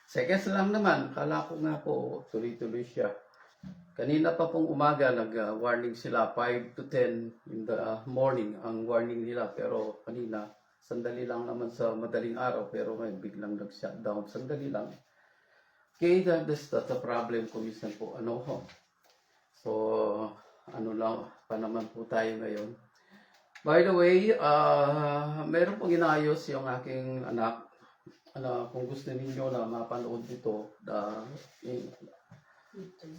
Seconds lang naman. Kala ko nga po, tuloy-tuloy siya. Kanina pa pong umaga, nag-warning sila, 5 to 10 in the morning, ang warning nila. Pero kanina, sandali lang naman sa madaling araw, pero ngayon biglang nag-shutdown. Sandali lang. Okay, that's the problem ko minsan po. So, ano lang pa naman po tayo ngayon. By the way, meron pong inayos yung aking anak. Kung gusto ninyo na mapanood ito,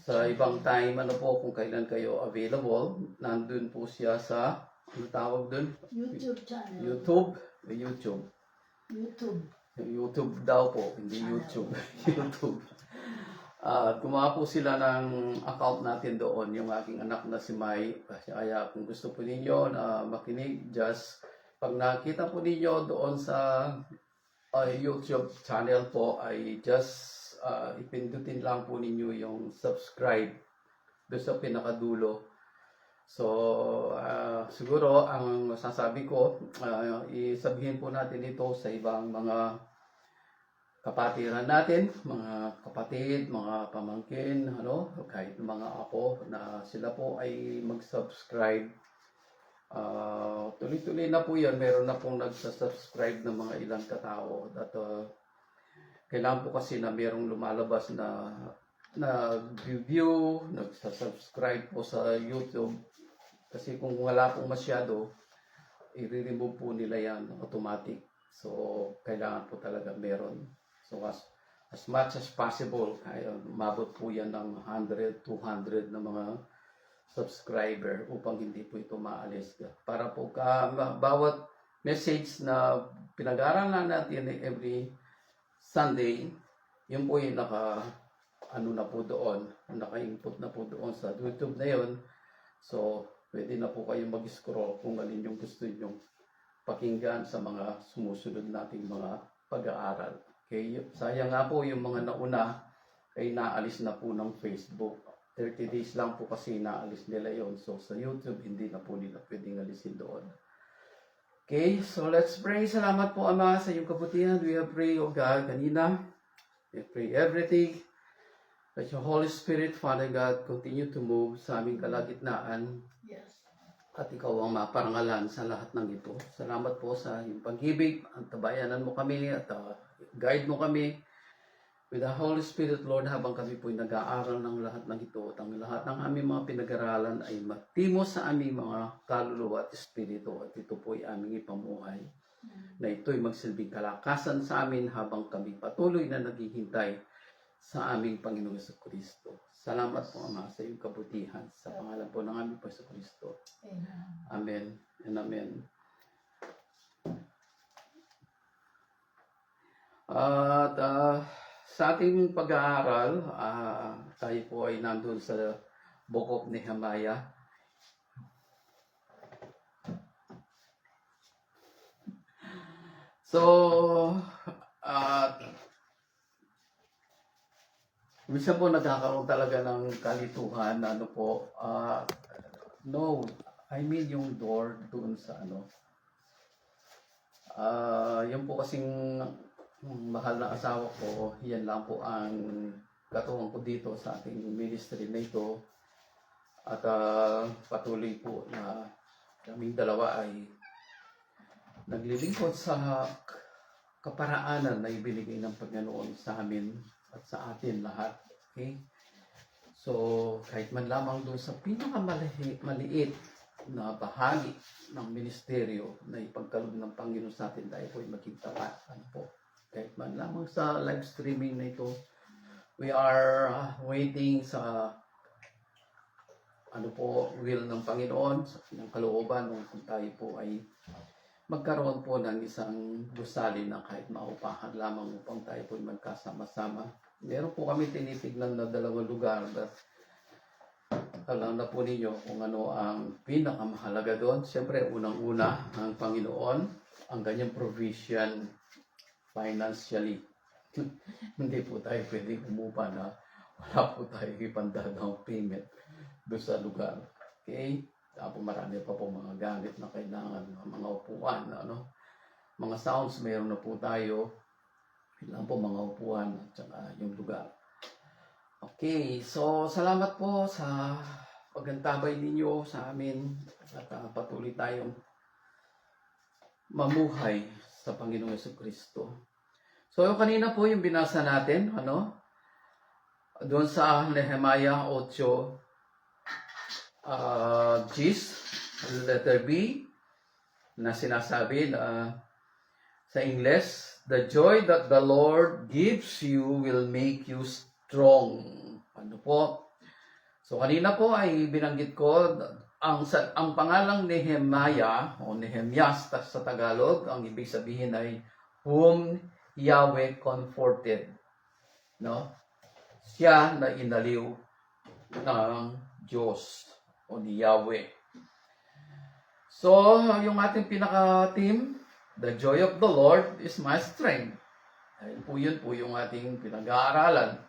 sa ibang time, kung kailan kayo available, nandun po siya sa, tawag dun? YouTube channel. YouTube. YouTube. YouTube daw po, hindi YouTube. YouTube. Gumawa po sila ng account natin doon, yung aking anak na si Mai. Kaya kung gusto po ninyo na makinig, just pag nakita po ninyo doon sa YouTube channel po, ay just ipindutin lang po ninyo yung subscribe doon sa pinakadulo. So, siguro ang masasabi ko, isabihin po natin ito sa ibang mga kapatiran natin, mga kapatid, mga pamangkin, kahit mga apo na sila po ay mag-subscribe. Tuloy-tuloy na po yan, meron na pong nagsasubscribe ng mga ilang katao. At kailangan po kasi na merong lumalabas na nag-review, nagsasubscribe po sa YouTube. Kasi kung wala pong masyado, i-remove po nila yan automatic. So, kailangan po talaga meron. So, as much as possible, umabot po yan ng 100, 200 na mga subscriber upang hindi po ito maalis. Para po bawat message na pinag-aaralan natin every Sunday, yun po yung naka-input na po doon sa YouTube na yun. So, pwede na po kayong mag-scroll kung alin yung gusto nyo pakinggan sa mga sumusunod nating mga pag-aaral. Okay, sayang nga po yung mga nauna ay naalis na po ng Facebook. 30 days lang po kasi naalis nila yon. So sa YouTube, hindi na po nila pwedeng alisin doon. Okay, so let's pray. Salamat po, Ama, sa iyong kabutihan. We have prayed, O God, kanina. We pray everything. Let your Holy Spirit, Father God, continue to move sa aming kalagitnaan. Yes. At ikaw ang maparangalan sa lahat ng ito. Salamat po sa iyong pag-ibig. Ang tabayanan mo kami at guide mo kami with the Holy Spirit, Lord, habang kami po'y nag-aaral ng lahat ng ito at ang lahat ng aming mga pinag-aralan ay matimos sa aming mga kaluluwa at espiritu at ito po'y aming ipamuhay na ito'y magsilbing kalakasan sa amin habang kami patuloy na naghihintay sa aming Panginoong Jesucristo. Salamat po, Ama, sa iyong kabutihan sa pangalan po ng aming Jesucristo. Amen and amen. At sa ating pag-aaral, tayo po ay nandun sa Book of Nehemiah. So, minsan po nagkakaroon talaga ng kalituhan na yung door doon sa yun po kasing mahal na asawa ko, yan lang po ang katuwang ko dito sa ating ministry na ito. At patuloy po na kaming dalawa ay naglilingkod sa kaparaanan na ibinigay ng Panginoon sa amin at sa atin lahat. Okay? So, kahit man lamang doon sa pinakamaliit na bahagi ng ministeryo na ipagkaloob ng Panginoon sa atin, tayo po ay maging tapat. Kahit man lamang sa live streaming na ito, we are waiting sa will ng Panginoon, sa kanyang kalooban kung tayo po ay magkaroon po ng isang gusali na kahit maupahan lamang upang tayo po ay magkasama-sama. Meron po kami tinitignan na 2 lugar. Alam na po ninyo kung ano ang pinakamahalaga doon. Siyempre, unang-una ang Panginoon, ang kanyang provision financially. Hindi po tayo pwedeng umupa na wala po tayo ipandadang payment doon sa lugar. Okay? Tapos marami pa po mga gamit na kailangan, mga upuan, mga sounds meron na po tayo. Yun lang po mga upuan at saka yung lugar. Okay, so salamat po sa pagantabay ninyo sa amin at patuloy tayong mamuhay sa Panginoong Jesucristo. So kanina po yung binasa natin, doon sa Nehemiah 8, G's, letter B, na sinasabi na sa English, the joy that the Lord gives you will make you strong. Ano po? So kanina po ay binanggit ko ang pangalang Nehemiah o Nehemias sa Tagalog, ang ibig sabihin ay whom Yahweh comforted. No? Siya na inaliw ng Diyos o ni Yahweh. So, yung ating pinaka-team, the joy of the Lord is my strength. Yun po yung ating pinag-aaralan.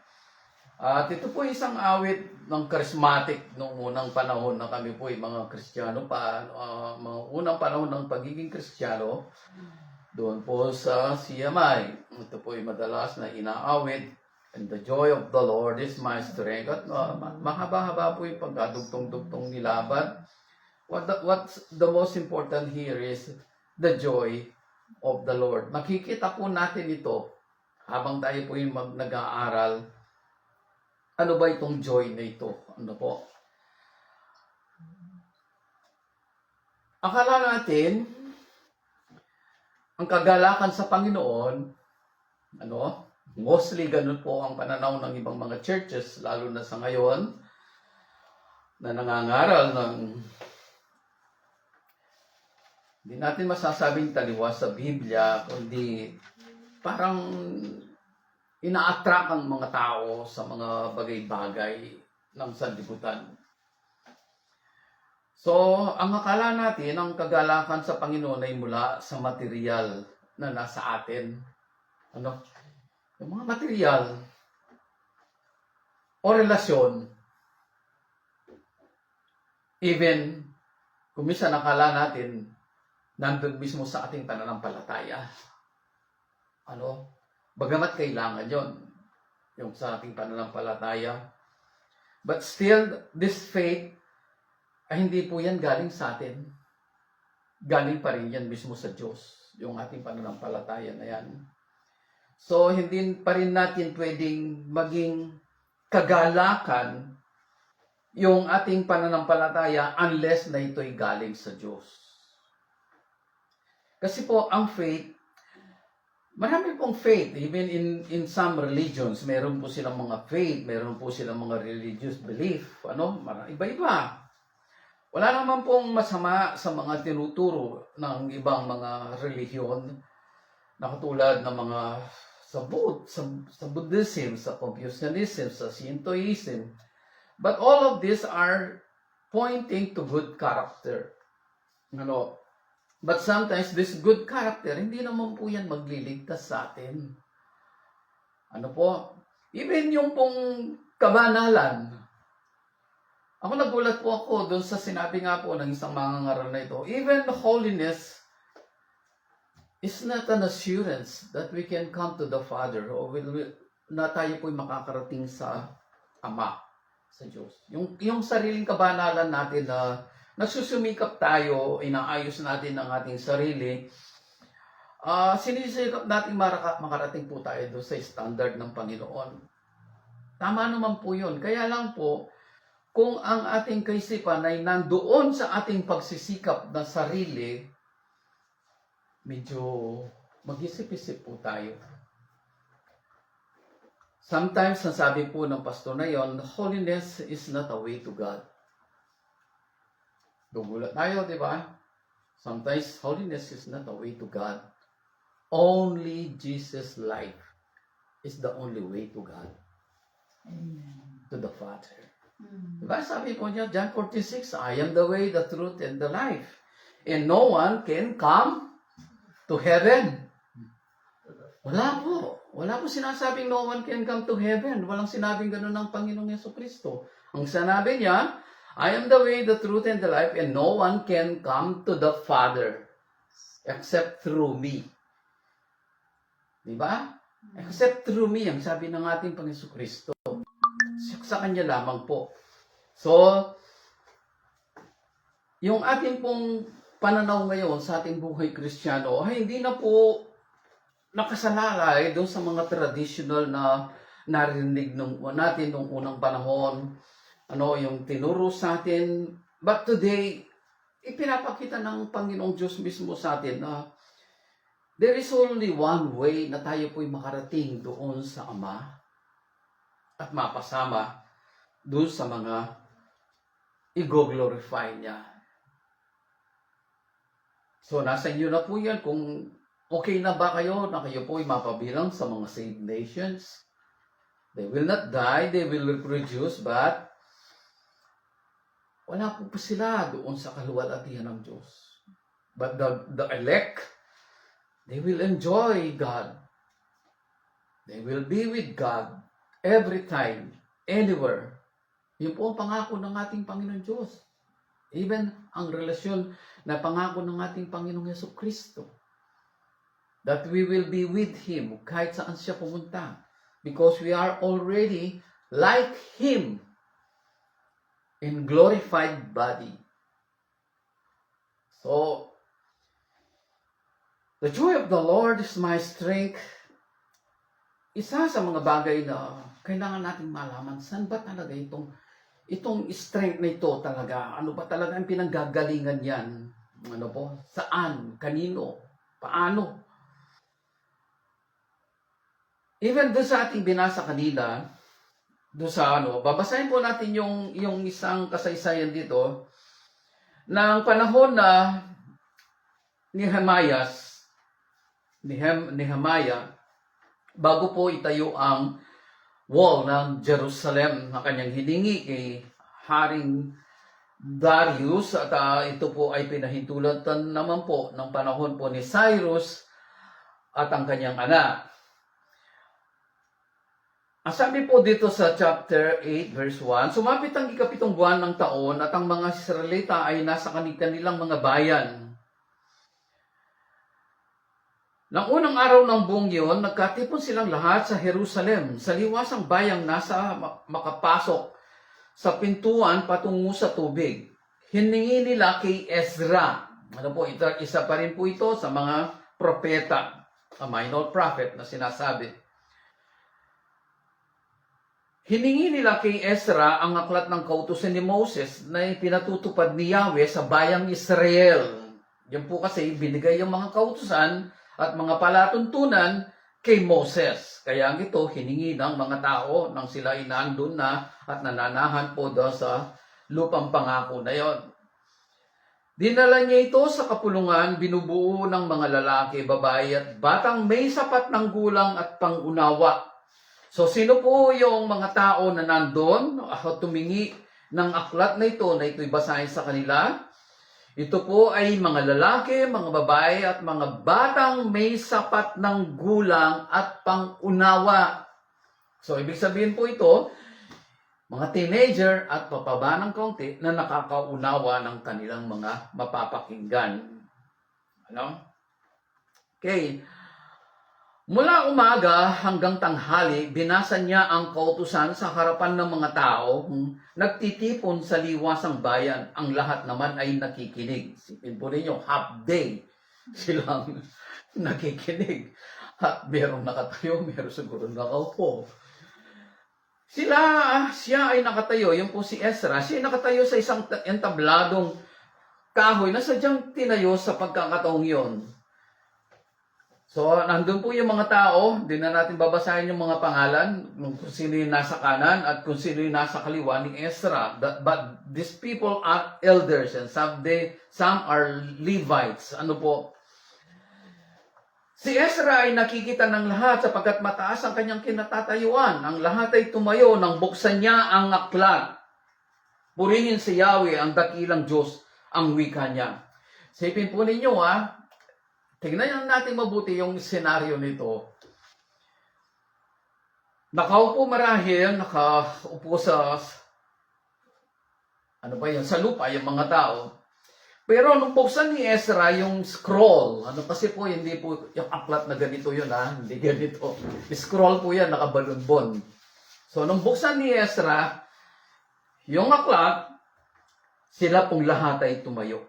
At ito po isang awit ng charismatic noong unang panahon na kami po ay mga Kristiyano pa, mga unang panahon ng pagiging Kristiyano, doon po sa CMI. Ito po ay madalas na inaawit, and the joy of the Lord is my strength. At mahaba-haba po yung pagkadugtong-dugtong nila. But what's the most important here is the joy of the Lord. Makikita po natin ito habang tayo po yung nag-aaral. Ano ba itong joy na ito? Ano po? Akala natin, ang kagalakan sa Panginoon, mostly ganun po ang pananaw ng ibang mga churches, lalo na sa ngayon, na nangangaral ng hindi natin masasabing taliwas sa Biblia, kundi parang ina-attract ang mga tao sa mga bagay-bagay ng sanlibutan. So, ang akala natin, ang kagalakan sa Panginoon ay mula sa material na nasa atin. Yung mga material o relasyon, even kung minsan akala natin, nandun mismo sa ating pananampalataya. Bagamat kailangan yon yung sa ating pananampalataya. But still, this faith, ay hindi po yan galing sa atin. Galing pa rin yan mismo sa Diyos, yung ating pananampalataya na yan. So, hindi pa rin natin pwedeng maging kagalakan yung ating pananampalataya unless na ito'y galing sa Diyos. Kasi po, ang faith, marami pong faith. Even in some religions, meron po silang mga faith, meron po silang mga religious belief. Iba-iba. Wala naman pong masama sa mga tinuturo ng ibang mga relihiyon na katulad ng mga sa Buddhism, sa Confucianism, sa Shintoism. But all of these are pointing to good character. But sometimes this good character, hindi naman po yan magliligtas sa atin. Even yung pong kabanalan. Ako nagulat po ako doon sa sinabi nga po ng isang mangangaral na ito. Even holiness is not an assurance that we can come to the Father or na tayo po'y makakarating sa Ama, sa Diyos. Yung sariling kabanalan natin na nagsusumikap tayo, inaayos natin ang ating sarili, sinisikap natin makarating po tayo doon sa standard ng Panginoon. Tama naman po yun. Kaya lang po, kung ang ating kaisipan ay nandoon sa ating pagsisikap na sarili, medyo mag-isip-isip po tayo. Sometimes, nasabi po ng pastor na yon, holiness is not a way to God. Gugulat tayo, di ba? Sometimes, holiness is not a way to God. Only Jesus' life is the only way to God. Amen. To the Father. Diba? Sabi po niya, John 46, I am the way, the truth, and the life. And no one can come to heaven. Wala po. Wala po sinasabing no one can come to heaven. Walang sinabing ganun ng Panginoong Jesucristo. Ang sinabi niya, I am the way, the truth, and the life, and no one can come to the Father except through me. Diba? Except through me, ang sabi ng ating Panginoon Kristo. Sa Kanya lamang po. So, yung ating pong pananaw ngayon sa ating buhay Kristiyano ay hindi na po nakasalalay doon sa mga traditional na narinig natin nung unang panahon, yung tinuro sa atin. But today, ipinapakita ng Panginoong Diyos mismo sa atin na there is only one way na tayo po'y makarating doon sa Ama at mapasama doon sa mga i-glorify niya. So, nasa inyo na po yan kung okay na ba kayo na kayo po'y mapabilang sa mga saved nations. They will not die, they will reproduce, but wala po sila doon sa kaluwalhatian ng Diyos. But the elect, they will enjoy God. They will be with God every time, anywhere. Yun po ang pangako ng ating Panginoon Diyos. Even ang relasyon na pangako ng ating Panginoong Jesucristo. That we will be with Him kahit saan siya pumunta. Because we are already like Him in glorified body. So, the joy of the Lord is my strength. Isa sa mga bagay na kailangan natin malaman, saan ba talaga itong strength na ito talaga? Ano ba talaga ang pinanggagalingan yan? Ano po? Saan? Kanino? Paano? Even doon sa ating binasa kanina, doon sa babasahin po natin yung isang kasaysayan dito, ng panahon na Nehemiah, bago po itayo ang wall ng Jerusalem na kanyang hiningi kay Haring Darius, at ito po ay pinahintulutan naman po ng panahon po ni Cyrus at ang kanyang anak. Ang sabi po dito sa chapter 8 verse 1, sumapit ang ikapitong buwan ng taon at ang mga Israelita ay nasa kanilang mga bayan. Nang unang araw ng buong yun, nagkatipon silang lahat sa Jerusalem, sa liwasang bayang nasa makapasok sa pintuan patungo sa tubig. Hiningi nila kay Ezra. Isa pa rin po ito sa mga propeta, a minor prophet na sinasabi. Hiningi nila kay Ezra ang aklat ng kautusan ni Moses na pinatutupad ni Yahweh sa bayang Israel. Yan po kasi binigay yung mga kautusan at mga palatuntunan kay Moses. Kaya ang ito hiningi ng mga tao nang sila ay nandun na at nananahan po daw sa lupang pangako na yon. Dinala niya ito sa kapulungan, binubuo ng mga lalaki, babae at batang may sapat ng gulang at pangunawa. So, sino po yung mga tao na nandun at tumingi ng aklat na ito'y basahin sa kanila? Ito po ay mga lalaki, mga babae at mga batang may sapat ng gulang at pangunawa. So, ibig sabihin po ito, mga teenager at papaba ng kaunti na nakakaunawa ng kanilang mga mapapakinggan. Okay. Mula umaga hanggang tanghali, binasa niya ang kautusan sa harapan ng mga tao nagtitipon sa liwasang bayan. Ang lahat naman ay nakikinig. Sipin po ninyo, half day silang nakikinig. At merong nakatayo, meron siguro nakaupo. Siya ay nakatayo, yung po si Ezra, siya ay nakatayo sa isang entabladong kahoy na sadyang tinayo sa pagkakataong yon. So, nandun po yung mga tao, hindi na natin babasahin yung mga pangalan, kung sino yung nasa kanan at kung sino yung nasa kaliwa ni Ezra. But these people are elders and some are Levites. Si Ezra ay nakikita ng lahat sapagkat mataas ang kanyang kinatatayuan. Ang lahat ay tumayo nang buksan niya ang aklat. Purihin si Yahweh, ang dakilang Diyos, ang wika niya. Sipin po ninyo tignan natin mabuti yung senaryo nito. Nakaupo marahil, nakaupo sa lupa yung mga tao. Pero nung buksan ni Ezra yung scroll, ano kasi po, hindi po yung aklat na ganito yun ha, hindi ganito. Scroll po yan, nakabalunbon. So nung buksan ni Ezra, yung aklat, sila pong lahat ay tumayo.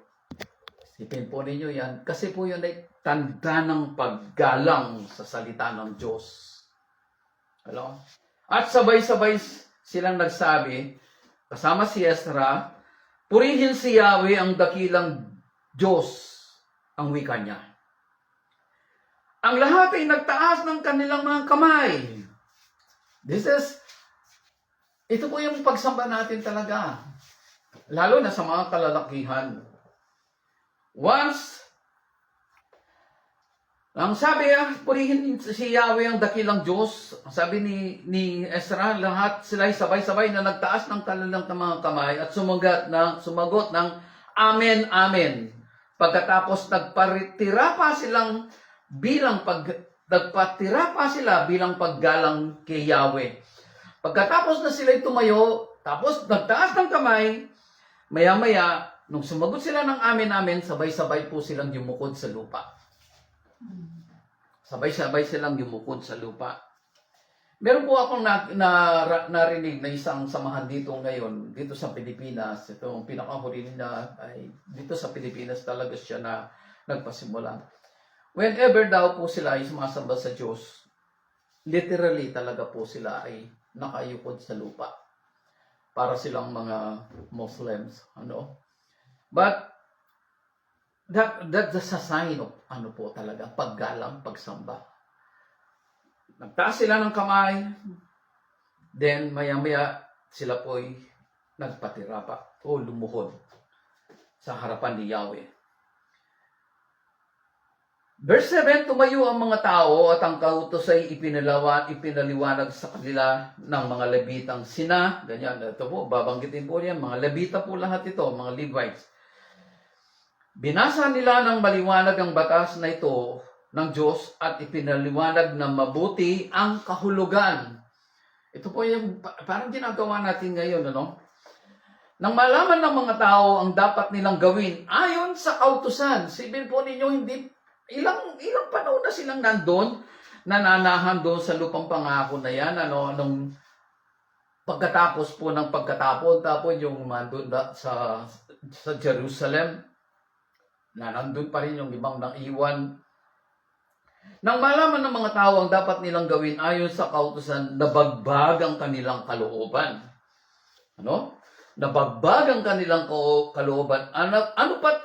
Isipin po ninyo yan, kasi po yun ay tanda ng paggalang sa salita ng Diyos. Hello? At sabay-sabay silang nagsabi, kasama si Ezra, purihin si Yahweh ang dakilang Diyos, ang wika niya. Ang lahat ay nagtaas ng kanilang mga kamay. Ito po yung pagsamba natin talaga. Lalo na sa mga kalalakihan. Once, ang sabi, purihin si Yahweh ang dakilang Diyos. Sabi ni Ezra, lahat sila ay sabay-sabay na nagtaas ng kanilang mga kamay at sumagot ng Amen, Amen. Pagkatapos nagpatira pa sila bilang paggalang kay Yahweh. Pagkatapos na sila tumayo, tapos nagtaas ng kamay, maya-maya, nung sumagot sila ng Amen, Amen, sabay-sabay po silang yumukod sa lupa. Sabay-sabay silang yumukod sa lupa. Meron po akong narinig na isang samahan dito ngayon, dito sa Pilipinas. Ito ang pinakahuli nila ay dito sa Pilipinas talaga siya na nagpasimula. Whenever daw po sila ay sumasamba sa Diyos, literally talaga po sila ay nakayukod sa lupa. Para silang mga Muslims. But that's a sign of po talaga, paggalang, pagsamba. Nagtaas sila ng kamay, then maya-maya sila po'y nagpatira pa o lumuhod sa harapan ni Yahweh. Verse 7, tumayo ang mga tao at ang kautos ay ipinaliwanag sa kanila ng mga Levitang sina. Ganyan, ito po, babanggitin po yan, mga Levita po lahat ito, mga Levites. Binasa nila ng maliwanag ang batas na ito ng Diyos at ipinaliwanag na mabuti ang kahulugan. Ito po yung parang ginagawa natin ngayon, Nang malaman ng mga tao ang dapat nilang gawin ayon sa kautusan. Sipin po ninyo, hindi ilang panahon na silang nandun, nananahan doon sa lupang pangako na yan, nung pagkatapos po ng pagkatapon, tapos yung nandun sa Jerusalem, na nandun pa rin yung ibang naiwan. Nang malaman ng mga tao ang dapat nilang gawin ayon sa kautusan, nabagbag ang kanilang kalooban. Nabagbag ang kanilang kalooban. Ano pat?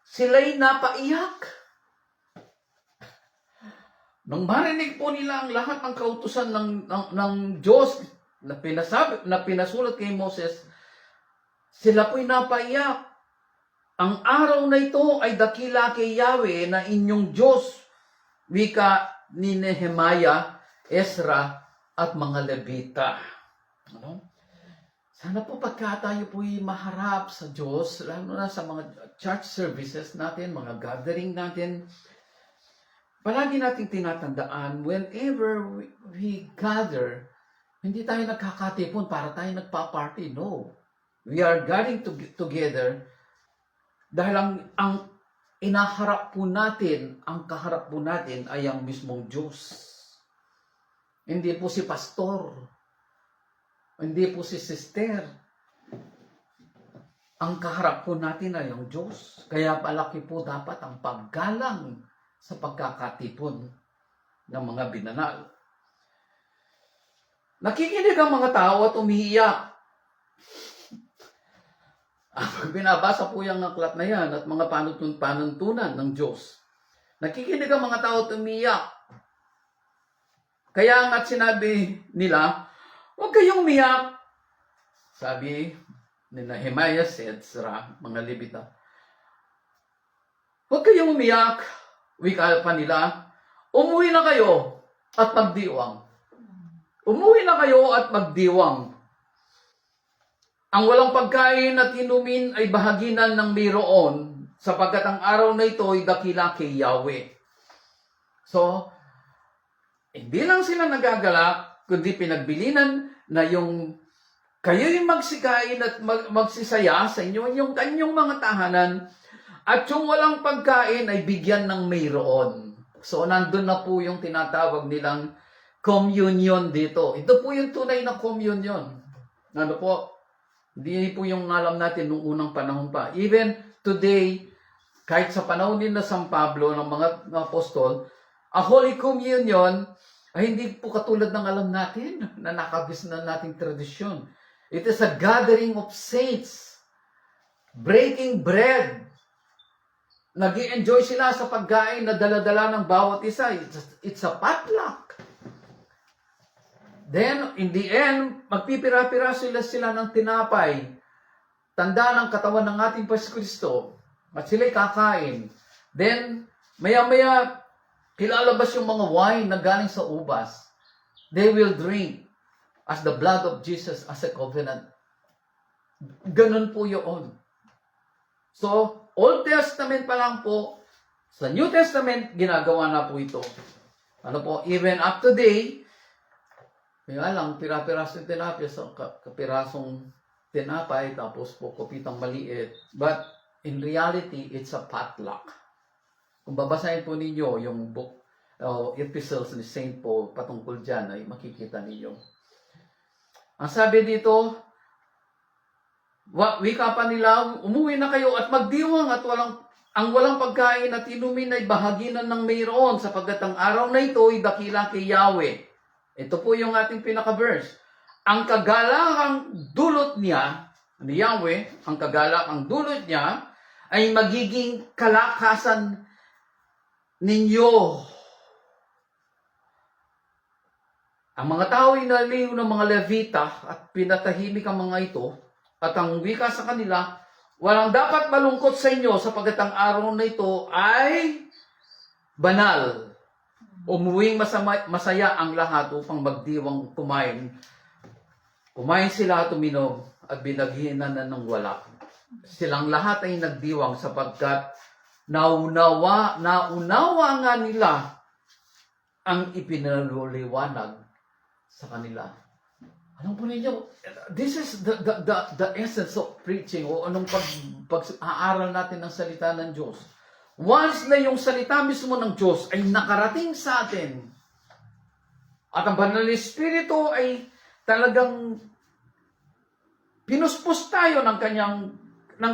Sila'y napaiyak. Nung marinig po nila ang lahat ng kautusan ng Diyos na pinasulat kay Moses, sila po'y napaiyak. Ang araw na ito ay dakila kay Yahweh na inyong Diyos. Wika ni Nehemiah, Ezra, at mga Levita. Sana po pagka tayo po'y maharap sa Diyos, lalo na sa mga church services natin, mga gathering natin, palagi nating tinatandaan, whenever we gather, hindi tayo nagkakatipon para tayo nagpa-party. No. We are gathering together dahil ang inaharap po natin, ang kaharap po natin ay ang mismong Diyos. Hindi po si pastor. Hindi po si sister. Ang kaharap po natin ay ang Diyos. Kaya palaki po dapat ang paggalang sa pagkakatipon ng mga binanal. Nakikinig ang mga tao at umiiyak. Pag binabasa po yung aklat na yan at mga panuntunan ng Diyos, nakikinig ang mga tao at umiiyak. Kaya nga't sinabi nila, huwag kayong umiyak. Sabi ni Nehemiah, Ezra, mga Levita, huwag kayong umiyak. Wika pa nila, umuwi na kayo at magdiwang. Umuwi na kayo at magdiwang. Ang walang pagkain at inumin ay bahaginan ng mayroon, sapagkat ang araw na ito ay dakila kay Yahweh. So, hindi lang sila nagagalak, kundi pinagbilinan na yung kayo'y magsikain at magsisaya sa inyo, yung kanyang mga tahanan, At yung walang pagkain ay bigyan ng mayroon. So, nandun na po yung tinatawag nilang communion dito. Ito po yung tunay na communion. Ano po? Hindi po yung alam natin nung unang panahon pa. Even today, kahit sa panahon din na San Pablo, ng mga apostol, a Holy Communion ay hindi po katulad ng alam natin na nakabis na nating tradisyon. It is a gathering of saints, breaking bread. Nag-i-enjoy sila sa pagkain na dala-dala ng bawat isa. It's a potluck. Then, in the end, magpipira-pira sila ng tinapay. Tanda ng katawan ng ating Pasko Kristo. At sila'y kakain. Then, maya-maya, ilalabas yung mga wine na galing sa ubas. They will drink as the blood of Jesus as a covenant. Ganun po yun. So, Old Testament pa lang po, sa New Testament, ginagawa na po ito. Ano po, even up to date, kaya lang, pira-pirasong tinapay, sa kapirasong tinapay, tapos po kupitang maliit. But, in reality, it's a potluck. Kung babasahin po ninyo yung book, epistles ni St. Paul patungkol dyan, ay makikita ninyo. Ang sabi dito, wika pa nila, umuwi na kayo at magdiwang at ang walang pagkain at inumin ay bahaginan ng mayroon sapagkat ang araw na ito ay dakila kay Yahweh. Ito po yung ating pinaka-verse. Ang kagalakang dulot niya, ni Yahweh, ang kagalakang dulot niya ay magiging kalakasan ninyo. Ang mga tao ay naliw ng mga Levita at pinatahimik ang mga ito. At ang wika sa kanila, walang dapat malungkot sa inyo sapagkat ang araw na ito ay banal. Umuwing masaya ang lahat upang magdiwang kumain. Kumain sila at uminom at binaghinan na ng wala. Silang lahat ay nagdiwang sapagkat naunawa nga nila ang ipinaliwanag sa kanila. Alam po ninyo, this is the essence of preaching o anong pag-aaral natin ng salita ng Diyos. Once na yung salita mismo ng Diyos ay nakarating sa atin, at ang Banal na Espiritu ay talagang pinuspos tayo ng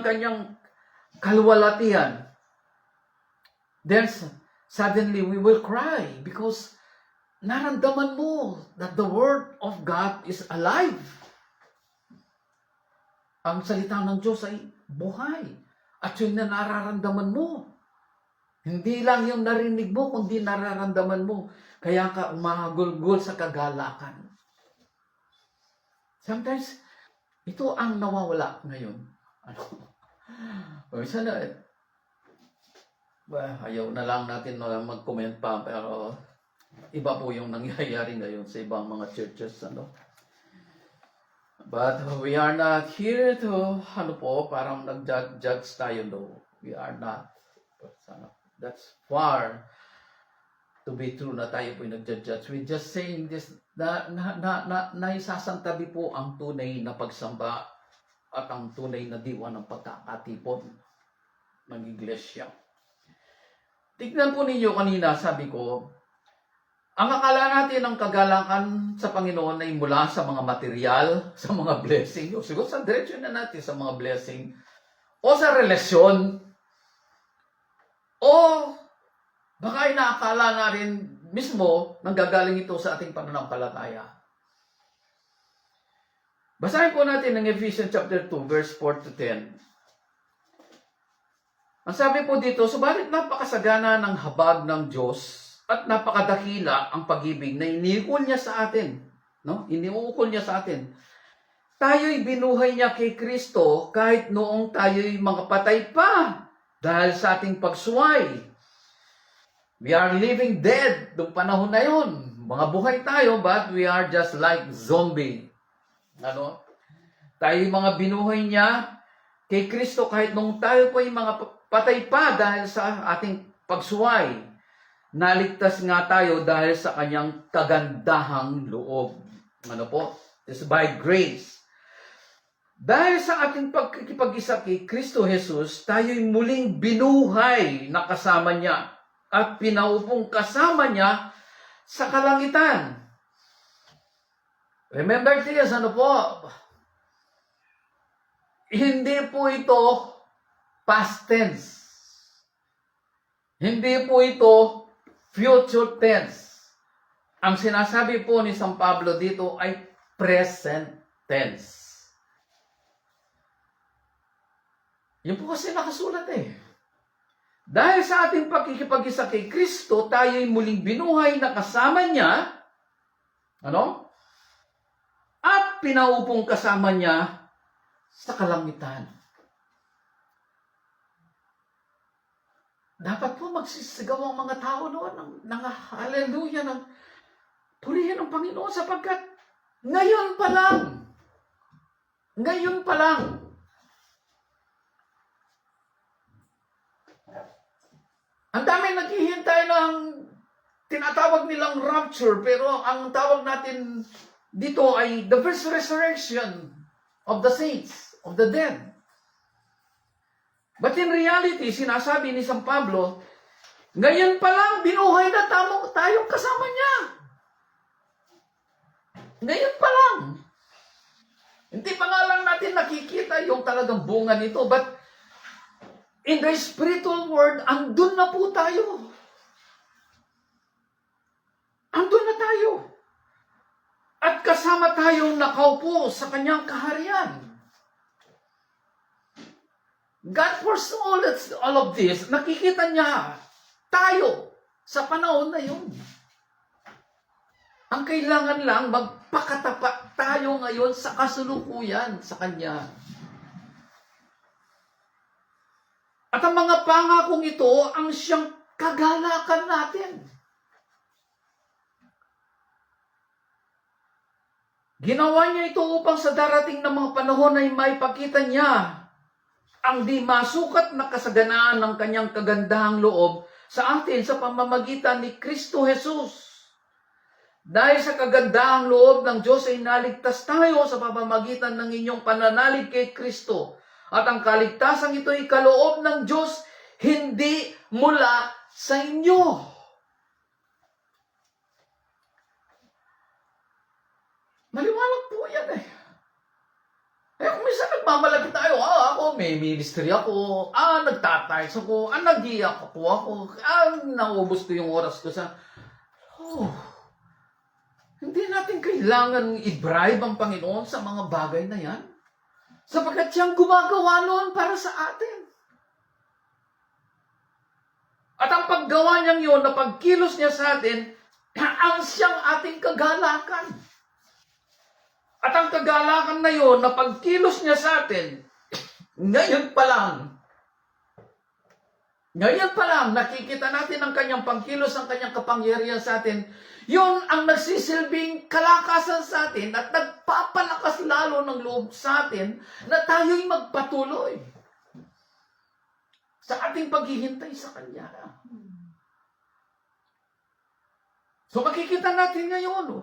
kanyang kalwalatian, then suddenly we will cry because naramdaman mo that the Word of God is alive. Ang salita ng Diyos ay buhay. At yun na nararamdaman mo. Hindi lang yung narinig mo, kundi nararamdaman mo. Kaya ka umahagulgul sa kagalakan. Sometimes, ito ang nawawala ngayon. Sana, ayaw na lang natin mag-comment pa, pero iba po yung nangyayari ngayon sa ibang mga churches, But we are not here to, parang nag-judge tayo, no. We are not. That's far to be true na tayo po yung nag-judge. We're just saying this, na isasantabi po ang tunay na pagsamba at ang tunay na diwa ng pagkakatipon ng iglesia. Tignan po ninyo kanina, sabi ko, ang akala natin ng kagalakan sa Panginoon ay mula sa mga material, sa mga blessing, o siguro sa direksyon na natin sa mga blessing, o sa relasyon, o baka ay naakala na rin mismo nanggagaling ito sa ating pananampalataya. Basahin po natin ng Ephesians chapter 2, verse 4 to 10. Ang sabi po dito, subalit napakasagana ng habag ng Diyos at napakadakila ang pag-ibig na iniukol niya sa atin. Iniukol niya sa atin. Tayo'y binuhay niya kay Kristo kahit noong tayo'y mga patay pa dahil sa ating pagsuway. We are living dead noong panahon na yun. Mga buhay tayo, but we are just like zombie. Tayo'y mga binuhay niya kay Kristo kahit noong tayo po'y mga patay pa dahil sa ating pagsuway. Naligtas nga tayo dahil sa kanyang kagandahang loob. It's by grace. Dahil sa ating pagkikipag-isa kay Kristo Jesus, tayo'y muling binuhay na kasama niya at pinaupong kasama niya sa kalangitan. Remember this, ano po? Hindi po ito past tense. Hindi po ito future tense. Ang sinasabi po ni San Pablo dito ay present tense. Yun po kasi nakasulat eh. Dahil sa ating pagkikipag-isa kay Kristo, tayo'y muling binuhay na kasama niya, ano? At pinaupong kasama niya sa kalangitan. Dapat po magsisigaw ang mga tao noon ng hallelujah, ng purihin ang Panginoon sapagkat ngayon pa lang, ang daming naghihintay ng tinatawag nilang rapture, pero ang tawag natin dito ay the first resurrection of the saints, of the dead. But in reality, sinasabi ni San Pablo, ngayon pa lang binuhay na tayong kasama niya. Ngayon pa lang. Hindi pa nga lang natin nakikita yung talagang bunga nito, but in the spiritual world, andun na po tayo. Andun na tayo. At kasama tayong nakaupo sa kanyang kaharian. God foresaw all of this. Nakikita niya tayo sa panahon na yun. Ang kailangan lang, magpakatapat tayo ngayon sa kasulukuyan sa Kanya. At ang mga pangakong ito, ang siyang kagalakan natin. Ginawa niya ito upang sa darating na mga panahon ay maipakita niya ang di masukat na kasaganaan ng kanyang kagandahang loob sa atin sa pamamagitan ni Kristo Jesus. Dahil sa kagandahang loob ng Diyos ay naligtas tayo sa pamamagitan ng inyong pananalig kay Kristo. At ang kaligtasan ito ay kaloob ng Diyos, hindi mula sa inyo. Maliwanag po yan eh. Kung minsan nagmamalagi tayo, ako may ministry ako, nagtatiles ako, nag-iyak ako, naubos ko yung oras ko sa, hindi natin kailangan i-bribe ang Panginoon sa mga bagay na yan. Sapagkat siyang gumagawa noon para sa atin. At ang paggawa niyang yun, na pagkilos niya sa atin, ang siyang ating kagalakan. At ang kagalakan na yun, na pagkilos niya sa atin, ngayon pa lang, nakikita natin ang kanyang pagkilos, ang kanyang kapangyarihan sa atin. Yun ang nagsisilbing kalakasan sa atin at nagpapalakas lalo ng loob sa atin na tayo'y magpatuloy sa ating paghihintay sa Kanya. So makikita natin ngayon,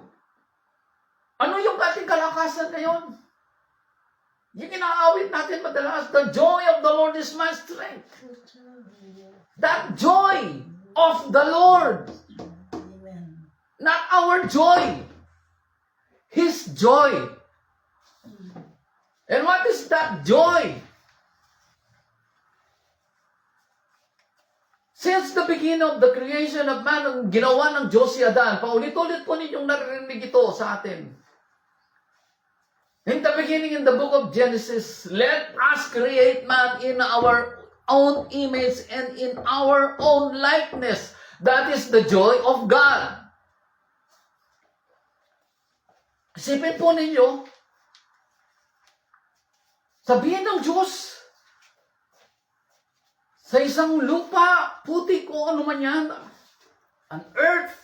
ano yung ating kalakasan ngayon? Yung inaawit natin madalas, the joy of the Lord is my strength. That joy of the Lord. Not our joy. His joy. And what is that joy? Since the beginning of the creation of man, ang ginawa ng Diyos si Adan, paulit-ulit po ninyong naririnig ito sa atin. In the beginning, in the book of Genesis, let us create man in our own image and in our own likeness. That is the joy of God. Isipin po ninyo, sabihin ng Diyos, sa isang lupa, putik o ano man yan, an earth,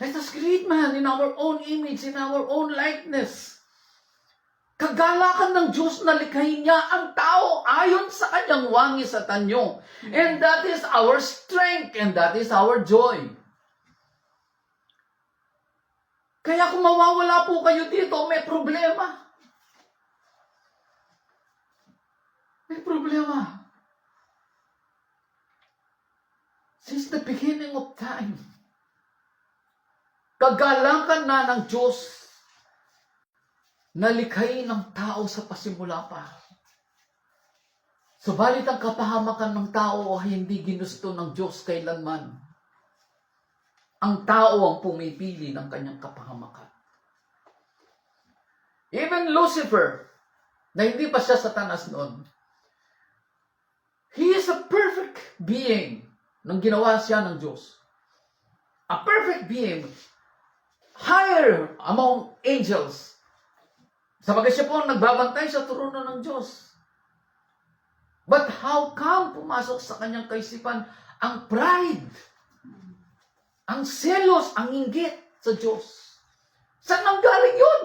let us create man in our own image, in our own likeness. Kagalakan ng Diyos na likhain niya ang tao ayon sa kanyang wangis at anyo. And that is our strength and that is our joy. Kaya kung mawawala po kayo dito, may problema. May problema. Since the beginning of time, kagalakan na ng Diyos na likhain ng tao sa pasimula pa. Subalit ang kapahamakan ng tao ay hindi ginusto ng Diyos kailanman. Ang tao ang pumipili ng kanyang kapahamakan. Even Lucifer, na hindi pa siya Satanas noon, he is a perfect being nung ginawa siya ng Diyos. A perfect being, higher among angels. Sapagkat siya po ang nagbabantay sa trono ng Diyos. But how come pumasok sa kanyang kaisipan ang pride, ang selos, ang inggit sa Diyos? Saan nanggaling yun?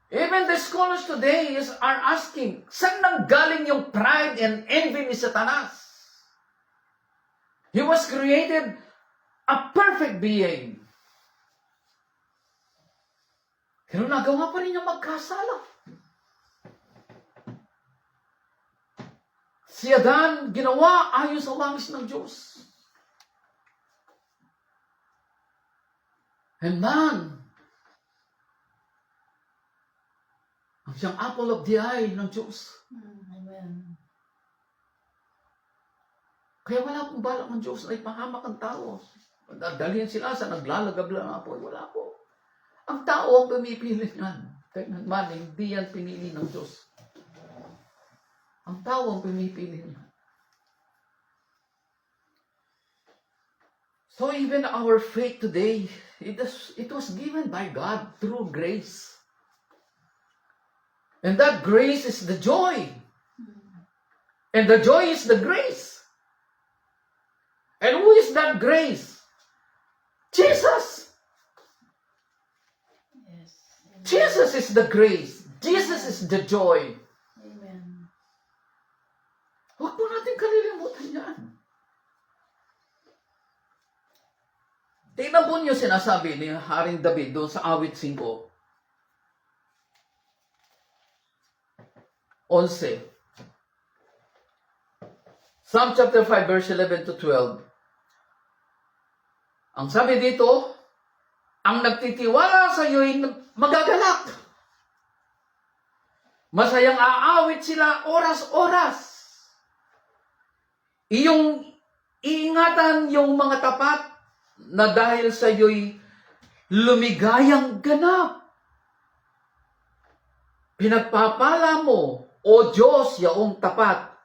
Even the scholars today are asking, saan nanggaling yung pride and envy ni Satanas? He was created a perfect being. Pero nagawa pa rin niya magkasala. Si Adan, ginawa ayon sa wangis ng Diyos. And man, ang siyang apple of the eye ng Diyos. Amen. Kaya wala pong balak ng Diyos na ipahamak ang tao. Dalhin sila sa naglalagab ng apoy. Wala po. Ang tao ang pumipili niyan. Kaya man, hindi yan pinili ng Diyos. Ang tao ang pumipili niya. So even our faith today, it was given by God through grace. And that grace is the joy. And the joy is the grace. And who is that grace? Jesus. Yes. Amen. Jesus is the grace. Jesus is the joy. Amen. Huwag po natin kalilimutan yan. Tingnan po niyo sinasabi ni Haring David doon sa awit 5. 11. Psalm chapter 5 verse 11 to 12. Ang sabi dito, ang nagtitiwala sa iyo'y magagalak. Masayang aawit sila oras-oras. Iyong iingatan yung mga tapat na dahil sa iyo'y lumigayang ganap. Pinagpapala mo, O Diyos, yaong tapat,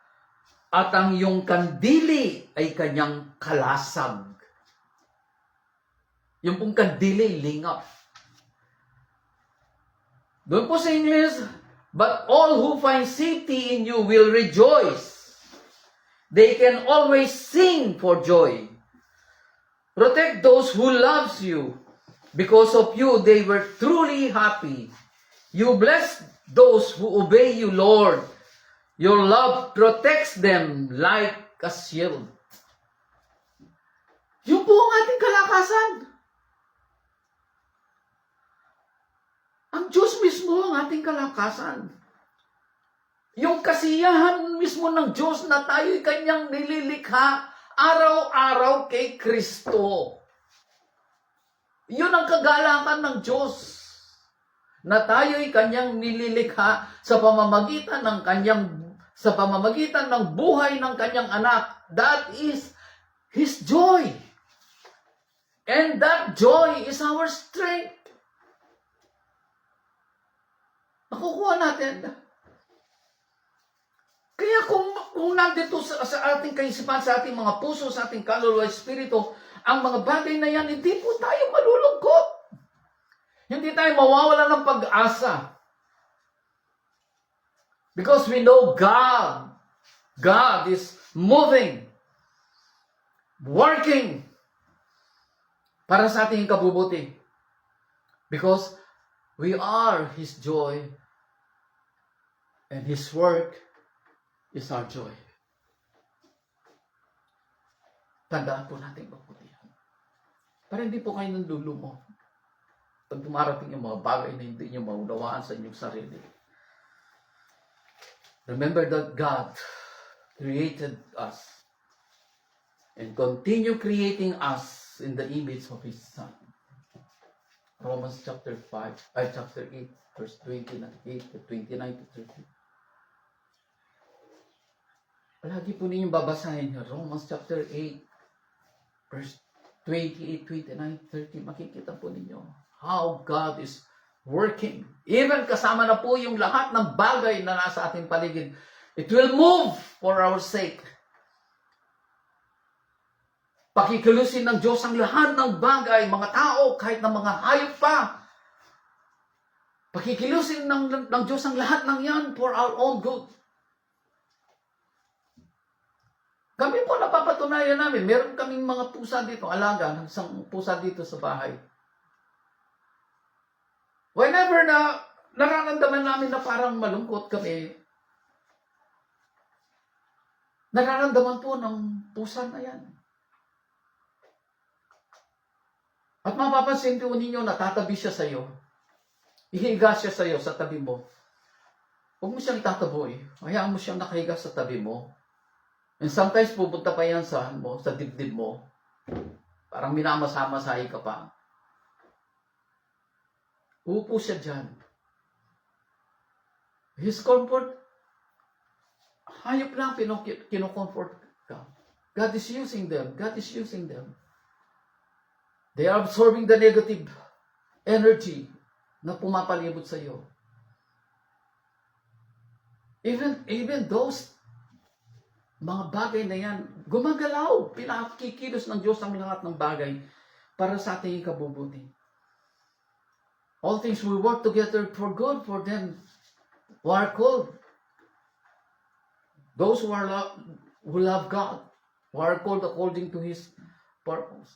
at ang iyong kandili ay kanyang kalasag. Yung pong kandili, lingap. Doon po sa English, but all who find safety in you will rejoice. They can always sing for joy. Protect those who loves you. Because of you, they were truly happy. You bless those who obey you, Lord. Your love protects them like a shield. Yun po ang ating kalakasan. Ang Diyos mismo ang ating kalakasan. Yung kasiyahan mismo ng Diyos na tayo'y kanyang nililikha araw-araw kay Kristo. Yun ang kagalakan ng Diyos. Na tayo'y kanyang nililikha sa pamamagitan ng buhay ng kanyang anak. That is His joy. And that joy is our strength. Nakukuha natin. Kaya kung nandito sa ating kaisipan, sa ating mga puso, sa ating kaluluwa, espiritu, ang mga bagay na yan, hindi po tayo malulungkot. Hindi tayo mawawala ng pag-asa. Because we know God. God is moving, working para sa ating kabubuti. Because we are His joy and His work is our joy. Tandaan po natin mabuti yan. Para hindi po kayo nandulumo. Pag dumarating yung mga bagay na hindi nyo maunawaan sa inyong sarili. Remember that God created us and continue creating us in the image of His Son. Romans chapter 8, verse 28 to 29 to 30. Palagi po ninyong babasahin niyo. Romans chapter 8, verse 28, 29, 30. Makikita po ninyo how God is working. Even kasama na po yung lahat ng bagay na nasa ating paligid. It will move for our sake. Pakikilusin ng Diyos ang lahat ng bagay, mga tao, kahit ng mga hayop pa. Pakikilusin ng Diyos ang lahat ng yan for our own good. Kami po napapatunayan namin. Meron kaming mga pusa dito, alaga, ng isang pusa dito sa bahay. Whenever na nararamdaman namin na parang malungkot kami, nararamdaman po ng pusa na yan. At mapapansin po ninyo, natatabi siya sa iyo. Ihiga siya sa iyo sa tabi mo. Huwag mo siyang tataboy. Hayaan mo siyang nakahiga sa tabi mo. And sometimes pupunta pa yan sa dibdib mo. Parang minamasa-masahi ka pa. Upo siya dyan. His comfort, hayop lang kinocomfort ka. God is using them. God is using them. They are absorbing the negative energy na pumapalibot sa iyo. Even those mga bagay na yan, gumagalaw. Pinakikilos ng Diyos ang lahat ng bagay para sa ating ikabubuti. All things will work together for good for them who are called. Those who love God, who are called according to His purpose.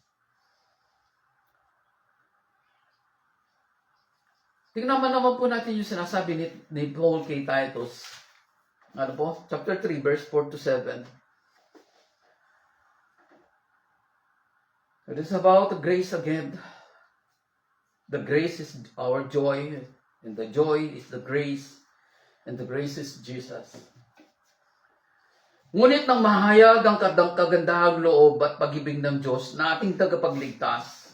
Tingnan naman po natin yung sinasabi ni Paul kay Titus. Ano po? Chapter 3, verse 4 to 7. It is about the grace again. The grace is our joy, and the joy is the grace, and the grace is Jesus. Ngunit nang mahayag ang kagandahang loob at pag-ibig ng Diyos na ating tagapagligtas,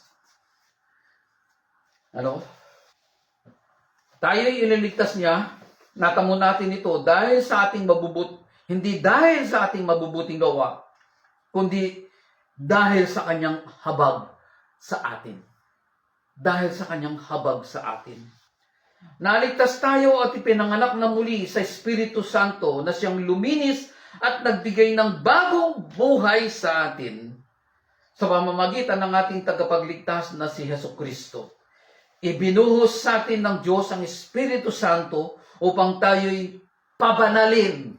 tayo'y iniligtas niya, natamo natin ito dahil sa ating hindi dahil sa ating mabubuting gawa, kundi dahil sa kanyang habag sa atin. Dahil sa kanyang habag sa atin. Naligtas tayo at ipinanganak na muli sa Espiritu Santo na siyang luminis at nagbigay ng bagong buhay sa atin sa pamamagitan ng ating tagapagligtas na si Jesucristo. Ibinuhos sa atin ng Diyos ang Espiritu Santo upang tayo'y pabanalin.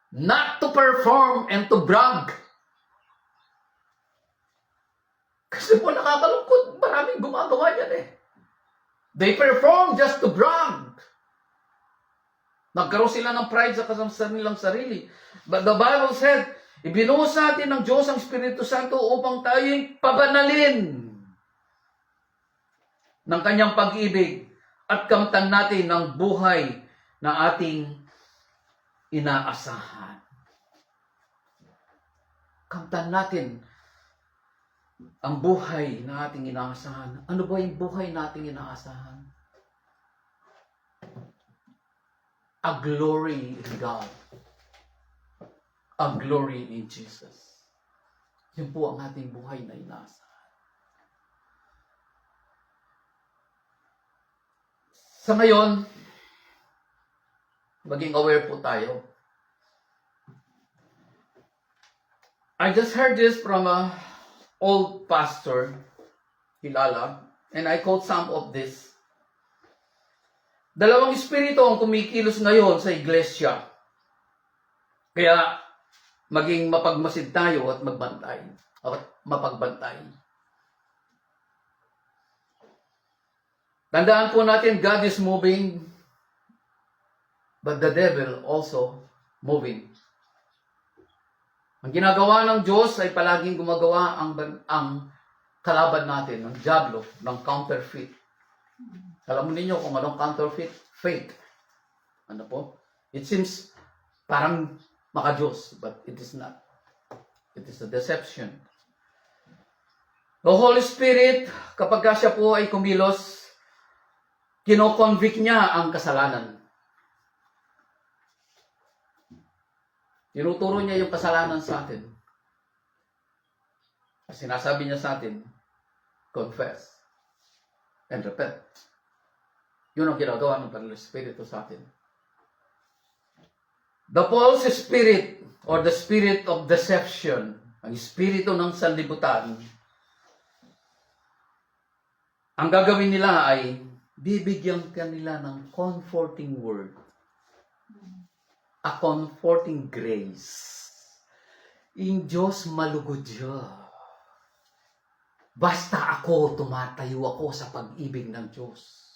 Not to perform and to brag. Kasi po nakakalungkot, maraming gumagawa yan eh. They perform just to brag. Nagkaroon sila ng pride sa nilang sarili. But the Bible said, ibinuhos sa atin ng Diyos ang Espiritu Santo upang tayo'y pabanalin ng kanyang pag-ibig at kamtan natin ng buhay na ating inaasahan. Kamtan natin ang buhay na ating inaasahan. Ano ba yung buhay na ating inaasahan? A glory in God. A glory in Jesus. Yun po ang ating buhay na inaasahan. Sa ngayon, maging aware po tayo. I just heard this from a old pastor, kilala, and I quote some of this. Dalawang espiritu ang kumikilos ngayon sa iglesia. Kaya, maging mapagmasid tayo at magbantay. At mapagbantay. Tandaan po natin, God is moving, but the devil also moving. Ang ginagawa ng Diyos ay palaging gumagawa ang kalaban natin, ng diablo, ng counterfeit. Alam mo ninyo kung anong counterfeit? Fake. Ano po? It seems parang maka-Diyos, but it is not. It is a deception. The Holy Spirit, kapag siya po ay kumilos, kino-convict niya ang kasalanan. Tinuturo niya yung kasalanan sa atin. Sinasabi niya sa atin, confess and repent. Yun ang ginagawa ng Banal na Espiritu sa atin. The false spirit or the spirit of deception, ang espiritu ng sanlibutan, ang gagawin nila ay bibigyan kanila ng comforting word. A comforting grace. In Diyos malugod siya. Basta ako, tumatayo ako sa pag-ibig ng Diyos.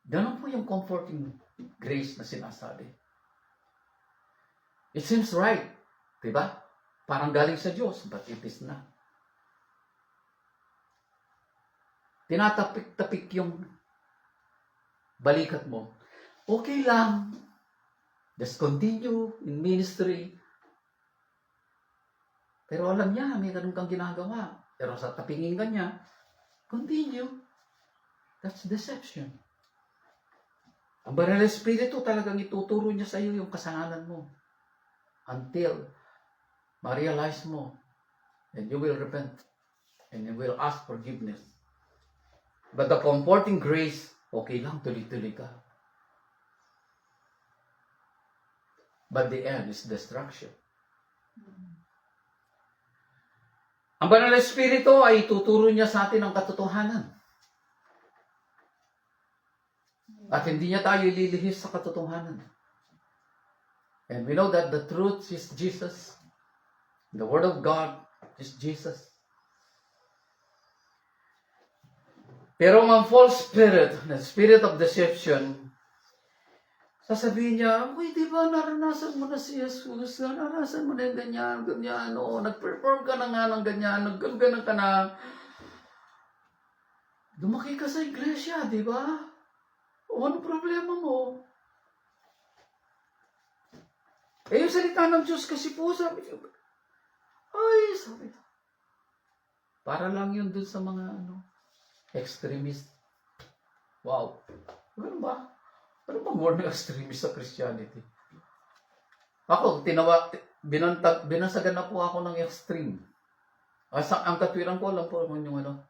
Ganun po yung comforting grace na sinasabi. It seems right. Diba? Parang galing sa Diyos, but it is not. Tinatapik-tapik yung balikat mo. Okay lang. Just continue in ministry. Pero alam niya, may ganun kang ginagawa. Pero sa tapingin ka niya, continue. That's deception. Ang Banal na Espiritu talagang ituturo niya sa iyo yung kasalanan mo. Until ma-realize mo. And you will repent. And you will ask forgiveness. But the comforting grace, okay lang, tuloy-tuloy ka. But the end is destruction. Ang Banal na Espiritu ay tuturo niya sa atin ang katotohanan. At hindi niya tayo ililihis sa katotohanan. And we know that the truth is Jesus. The Word of God is Jesus. Pero ang false spirit, the spirit of deception, sasabihin niya, uy, di ba naranasan mo na si Jesus? Naranasan mo na yung ganyan, ganyan. O, nag-perform ka na nga ng ganyan, nag-ganyan ka na. Lumaki ka sa iglesia, di ba? O, ano problema mo? Eh, yung salita ng Diyos kasi po, sabi niya, ay, sabi niya, para lang yun dun sa mga, extremist. Wow. Ano ba? Ano ba more na extremist sa Christianity? Ako, binasagan na po ako ng extreme. Ang katwiran ko, alam po kung yung ano.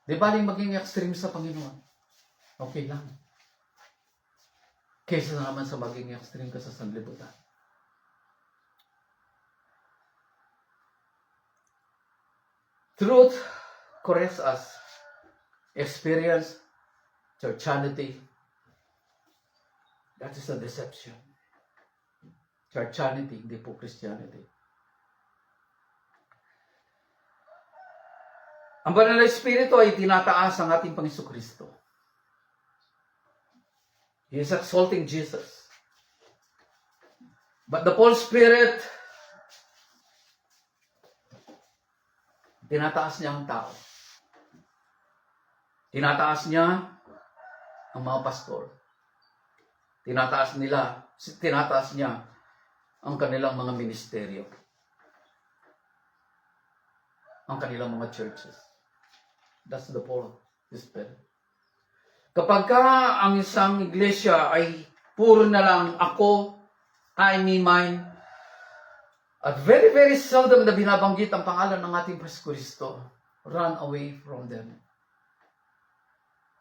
Di ba rin maging extreme sa Panginoon? Okay lang. Kaysa naman sa maging extreme ka sa sanlibutan. Truth corrects us. Experience, churchanity, that is a deception. Churchanity, hindi po Christianity. Ang Banal na Espiritu ay tinataas ang ating Panginoon Kristo. He is exalting Jesus. But the false spirit, tinataas niya ang tao. Tinataas niya ang mga pastor. Tinataas niya ang kanilang mga ministeryo. Ang kanilang mga churches. That's the false spirit. Kapag ang isang iglesia ay puro na lang ako, I, me, mine, at very, very seldom na binabanggit ang pangalan ng ating Kristo, run away from them.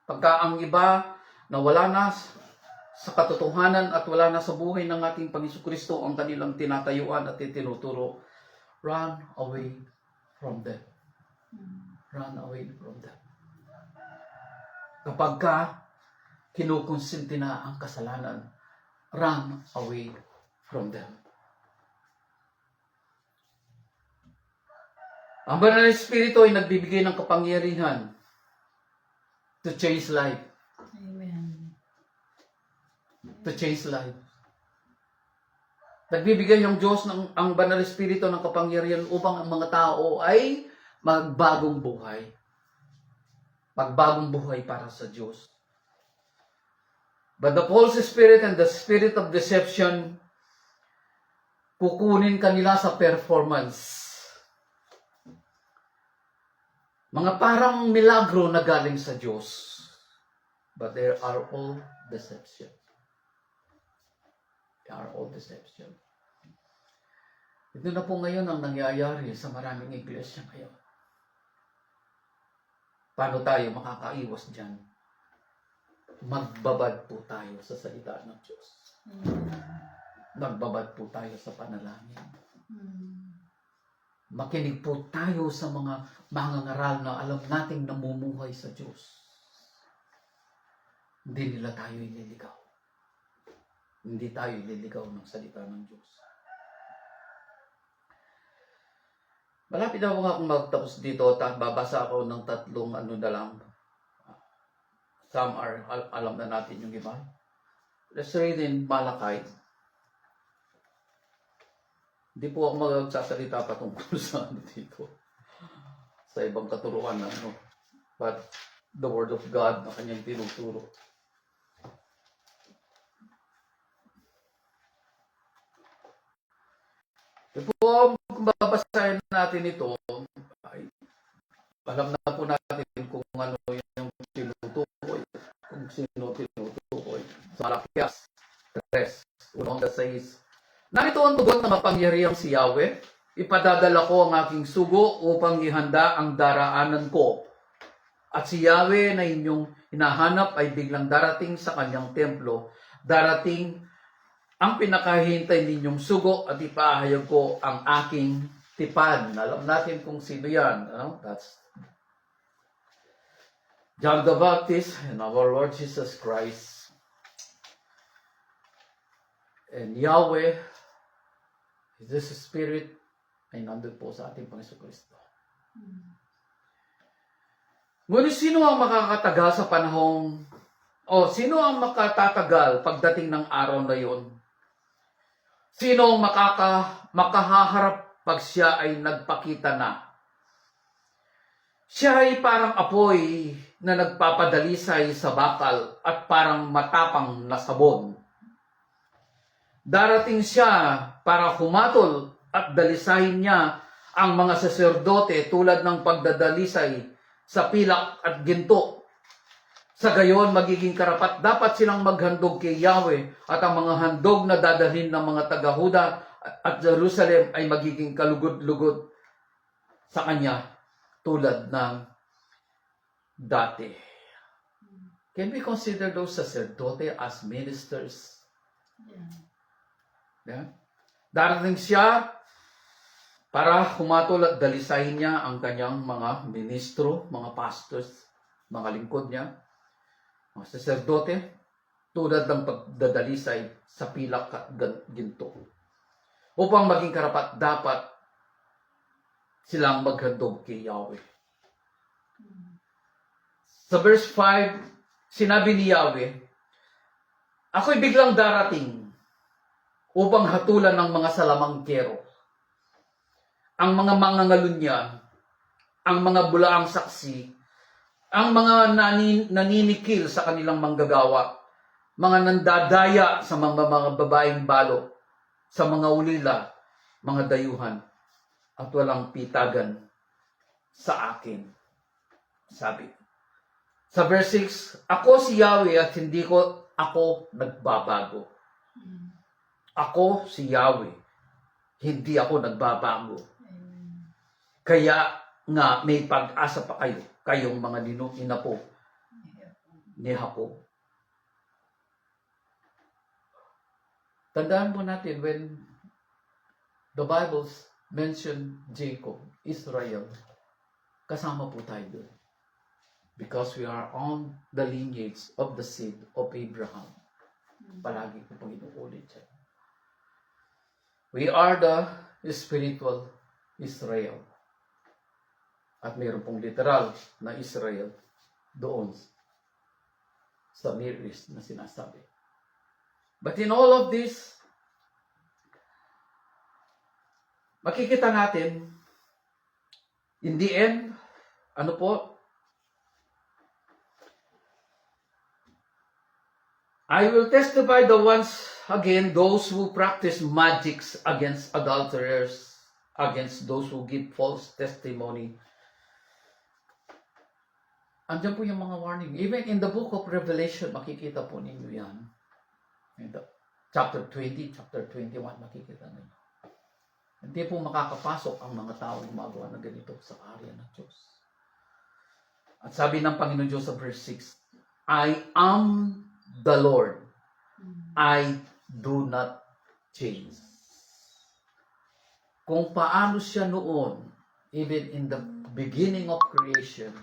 Pagka ang iba na wala na sa katotohanan at wala na sa buhay ng ating Panginoon Kristo ang kanilang tinatayuan at tinuturo, run away from them. Run away from them. Kapag kinukonsinti na ang kasalanan, run away from them. Ang Banal na Espiritu ay nagbibigay ng kapangyarihan to change life. Amen. To change life. Nagbibigay yung Diyos ang Banal na Espiritu ng kapangyarihan upang ang mga tao ay magbagong buhay. Magbagong buhay para sa Diyos. But the false spirit and the spirit of deception, kukunin kanila sa performance. Mga parang milagro na galing sa Diyos. But they are all deception. They are all deception. Ito na po ngayon ang nangyayari sa maraming iglesia ngayon. Paano tayo makakaiwas dyan? Magbabad po tayo sa salita ng Diyos. Magbabad po tayo sa panalangin. Makinig po tayo sa mga mangangaral na alam nating namumuhay sa Diyos. Hindi nila tayo ililigaw. Hindi tayo ililigaw ng salita ng Diyos. Malapit na akong magtapos dito at babasa ako ng tatlong na lang. Some are, alam na natin yung iba. Let's read in Malakay. Hindi po ako magsasalita patungkol sa dito. Sa ibang katuruan na But the Word of God na kanyang tinuturo. Kung babasahin natin ito, ay alam na po natin kung ano yung tinutukoy, kung sino tinutukoy. Sa Malakias 3:1-6. Narito ang tugon ng mapangyarihang si Yahweh, ipadadala ko ang aking sugo upang ihanda ang daraanan ko. At si Yahweh na inyong hinahanap ay biglang darating sa kanyang templo, darating ang pinakahintay ninyong sugo at ipahayag ko ang aking tipad. Alam natin kung sino yan. That's John the Baptist and our Lord Jesus Christ. And Yahweh, this Spirit, ay nandun po sa ating Panginoon Kristo. Ngunit sino ang makakatagal sa panahong, sino ang makatatagal pagdating ng araw na yon? Sino ang makahaharap pag siya ay nagpakita na? Siya ay parang apoy na nagpapadalisay sa bakal at parang matapang na sabon. Darating siya para humatol at dalisahin niya ang mga saserdote tulad ng pagdadalisay sa pilak at ginto. Sa gayon, magiging karapat dapat silang maghandog kay Yahweh at ang mga handog na dadalhin ng mga taga-Huda at Jerusalem ay magiging kalugod-lugod sa kanya tulad ng dati. Can we consider those sacerdote as ministers? Yeah. Darating siya para humatol at dalisahin niya ang kanyang mga ministro, mga pastors, mga lingkod niya, mga sacerdote, tulad ng pagdadalisay sa pilak at ginto. Upang maging karapat dapat silang maghandog kay Yahweh. Sa verse 5, sinabi ni Yahweh, ako'y biglang darating upang hatulan ng mga salamangkero, ang mga mangangalunya, ang mga bulaang saksi, ang mga naninikil sa kanilang manggagawa, mga nandadaya sa mga babaeng balo, sa mga ulila, mga dayuhan, at walang pitagan sa akin. Sabi. Sa verse 6, ako si Yahweh at hindi ko ako nagbabago. Ako si Yahweh, hindi ako nagbabago. Kaya nga may pag-asa pa kayo, kayong mga inapo ni Jacob. Tandaan mo natin when the Bible mention Jacob, Israel, kasama po tayo doon. Because we are on the lineage of the seed of Abraham. Palagi ko pong inuulit siya. We are the spiritual Israel. At mayroon pong literal na Israel doon sa Near East na sinasabi. But in all of this, makikita natin, in the end, ano po? I will testify the ones, again, those who practice magics against adulterers, against those who give false testimony. Andiyan po yung mga warning. Even in the book of Revelation, makikita po ninyo yan. In the chapter 20, chapter 21, makikita ninyo. Hindi po makakapasok ang mga tao gumagawa ng ganito sa area ng Diyos. At sabi ng Panginoon Diyos sa verse 6, I am the Lord. I do not change. Kung paano siya noon, even in the beginning of creation,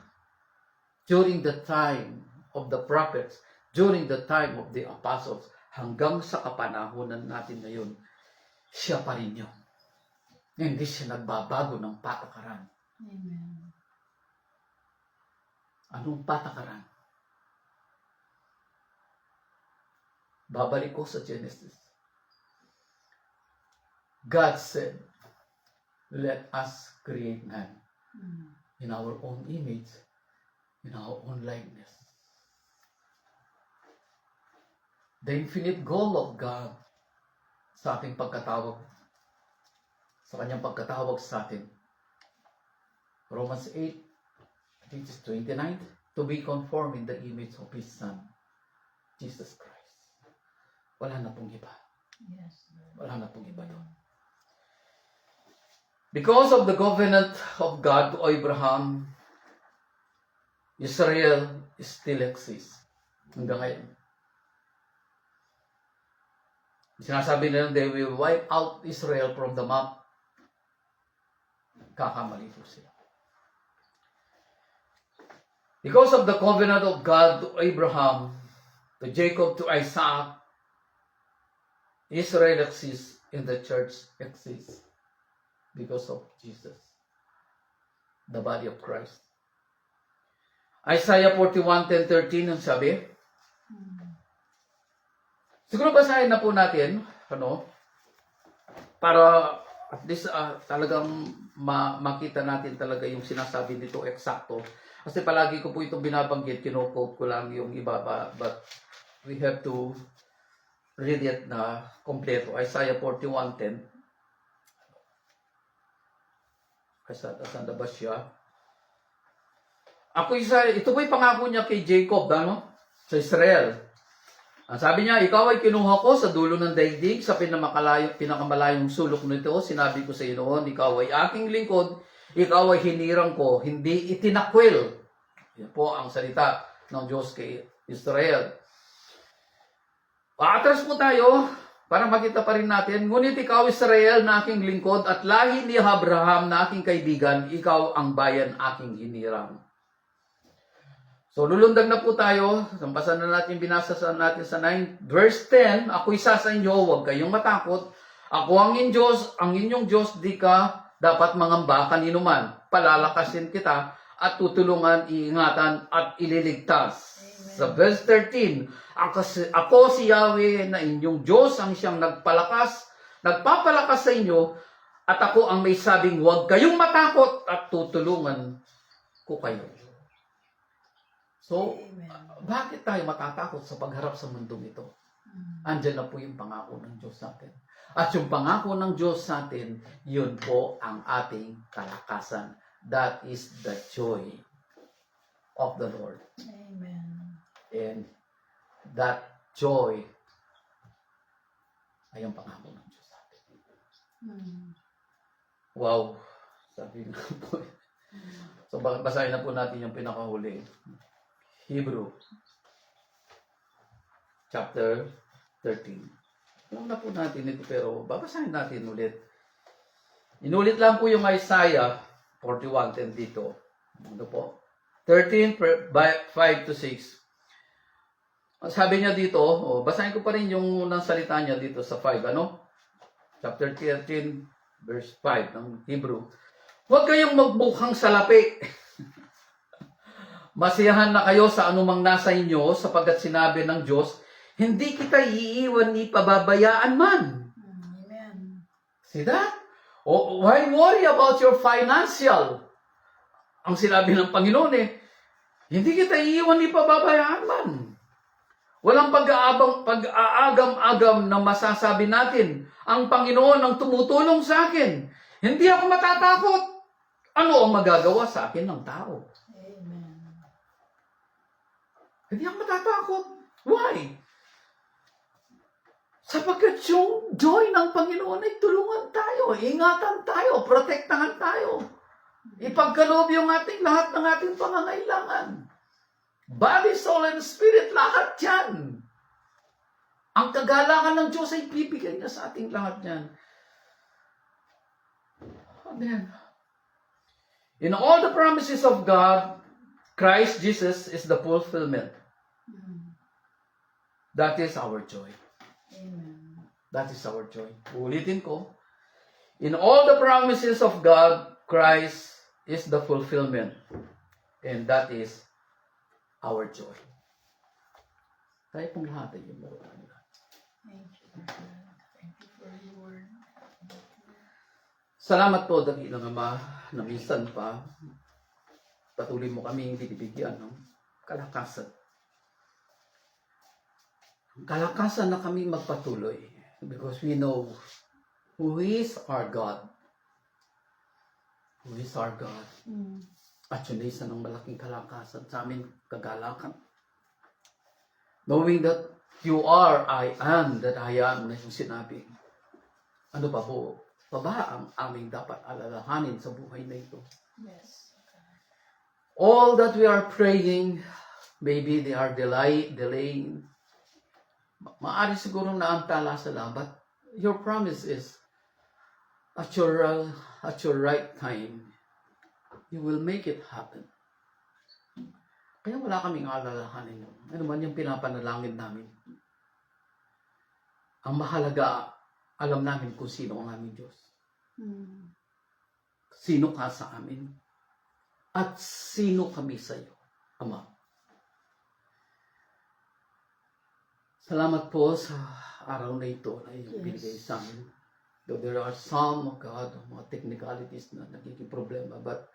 during the time of the prophets, during the time of the apostles, hanggang sa kapanahonan natin ngayon, siya pa rin yun. Hindi siya nagbabago ng patakaran. Amen. Anong patakaran? Babalik ko sa Genesis. God said, let us create man in our own image, in our own likeness. The infinite goal of God sa ating pagkatawag, sa kanyang pagkatawag sa atin. Romans 8, I think it's 29, to be conformed in the image of His Son, Jesus Christ. Wala na pong iba. Yes, Lord. Wala na pong iba yun. Because of the covenant of God to Abraham, Israel still exists. Hanggang ngayon. Sinasabi nila they will wipe out Israel from the map. Kakamali po sila. Because of the covenant of God to Abraham, to Jacob, to Isaac, Israel exists and the church exists because of Jesus, the body of Christ. Isaiah 41:10-13 ang sabi. Siguro basahin na po natin, para at least talagang makita natin talaga yung sinasabi dito eksakto. Kasi palagi ko po itong binabanggit, kino-quote ko lang yung iba, but we have to read it na kompleto. Isaiah 41:10. Saan na ba siya? Ito po'y pangako niya kay Jacob, sa Israel. Ang sabi niya, ikaw ay kinuha ko sa dulo ng daigdig, sa pinakamalayong sulok nito. Sinabi ko sa iyo noon, ikaw ay aking lingkod, ikaw ay hinirang ko, hindi itinakwil. Yan po ang salita ng Diyos kay Israel. Atras po tayo para makita pa rin natin. Ngunit ikaw, Israel, na aking lingkod, at lahi ni Abraham na aking kaibigan, ikaw ang bayan aking hinirang. So, lulundag na po tayo. Sampasan na natin, binasa natin sa 9. Verse 10, ako'y isa sa inyo, huwag kayong matakot. Ako ang inyong Diyos, di ka dapat mangamba kanino man. Palalakasin kita at tutulungan, iingatan at ililigtas. Amen. Sa verse 13, ako si Yahweh na inyong Diyos, ang siyang nagpapalakas sa inyo, at ako ang may sabing huwag kayong matakot at tutulungan ko kayo. So, bakit tayo matatakot sa pagharap sa mundong ito? Andyan na po yung pangako ng Diyos sa atin. At yung pangako ng Diyos sa atin, yun po ang ating kalakasan. That is the joy of the Lord. Amen. And that joy ay ang pangako ng Diyos sa atin. Wow! Sabi na po. So, basahin na po natin yung pinakahuli. Hebrew chapter 13. Alam na po natin ito pero babasahin natin ulit. Inulit lang po yung Isaiah 41:10 dito. Ano po? 13:5-6. Sabi niya dito, basahin ko pa rin yung unang salita niya dito sa 5, Chapter 13 verse 5 ng Hebrew. Huwag kayong magbukhang salapi. Masiyahan na kayo sa anumang nasa inyo sapagkat sinabi ng Diyos, hindi kita iiwan ni pababayaan man. Amen. See that? Why worry about your financial? Ang sinabi ng Panginoon hindi kita iiwan ni pababayaan man. Walang pag-aagam-agam na masasabi natin, ang Panginoon ang tumutulong sa akin. Hindi ako matatakot. Ano ang magagawa sa akin ng tao? Amen. Hindi ako matatakot. Why? Sapagkat yung joy ng Panginoon ay tulungan tayo, ingatan tayo, protektahan tayo. Ipagkaloob yung lahat ng ating pangangailangan. Body, soul, and spirit, lahat yan. Ang kagalakan ng Diyos ay bibigay niya sa ating lahat yan. Amen. In all the promises of God, Christ Jesus is the fulfillment. That is our joy. Amen. That is our joy. Ulitin ko. In all the promises of God, Christ is the fulfillment. And that is our joy. Tayo pong lahat ay yung Thank you, Lord. Thank you for your word. Salamat po, dakilang Ama, na minsan pa patuloy mo kami binibigyan ng kalakasan. Kalakasan na kami magpatuloy because we know who is our God. Who is our God. At yun isa ng malaking kalakasan sa amin, kagalakan. Knowing that you are, I am, that I am na yung sinabi. Ano pa po? Pa ba ang aming dapat alalahanin sa buhay na ito? Yes. All that we are praying, maybe they are delaying. Maari siguro naantala sila, but your promise is at your right time, you will make it happen. Kaya wala kaming alalahanin yun. Ano man yung pinapanalangin namin. Ang mahalaga, alam namin kung sino ang aming Diyos. Sino ka sa amin. At sino kami sa iyo, Ama. Salamat po sa araw na ito na iyong binigay sa amin. Though there are some, oh God, mga technicalities na nagiging problema, but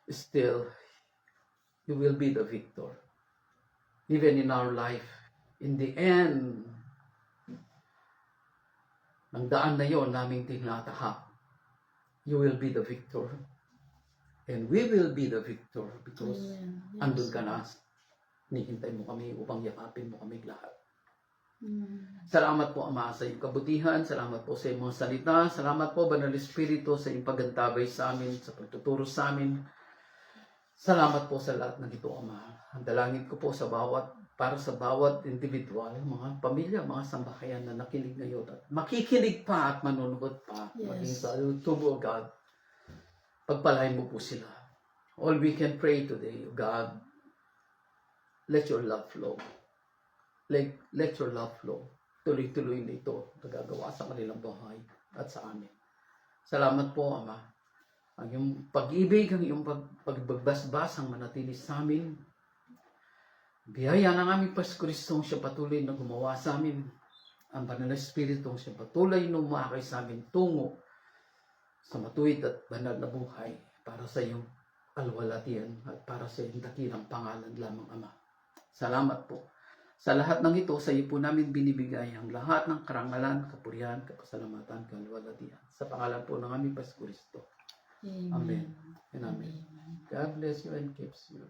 still, you will be the victor. Even in our life, in the end, ng daan na yon naming tinatahak, you will be the victor. And we will be the victor because andun ka na. Nihintay mo kami upang yakapin mo kami lahat. Salamat po, Ama, sa iyong kabutihan. Salamat po sa iyong mga salita. Salamat po, Banal Espiritu, sa iyong pagantabay sa amin, sa pagtuturo sa amin. Salamat po sa lahat ng ito, Ama. Ang dalangin ko po para sa bawat individual, mga pamilya, mga sambahayan na nakinig ngayon at makikinig pa at manunod pa maging sa YouTube, O God. Pagpalain mo po sila. All we can pray today, O God, let your love flow. Let your love flow. Tuloy-tuloy na ito nagagawa sa kanilang buhay at sa amin. Salamat po, Ama. Ang iyong pag-ibig, ang iyong pagbasbas ang manatili sa amin. Biyaya ng aming Paskristo siya patuloy na gumawa sa amin. Ang Banal na Espiritu siya patuloy na umakay sa amin tungo sa matuwid at banal na buhay para sa iyong kalwalatian at para sa iyong dakilang pangalan lamang, Ama. Salamat po. Sa lahat ng ito, sa iyo po namin binibigay ang lahat ng karangalan, kapurihan, kapasalamatan, kalwalatian. Sa pangalan po ng aming Paskristo. Amen. And amen. God bless you and keeps you.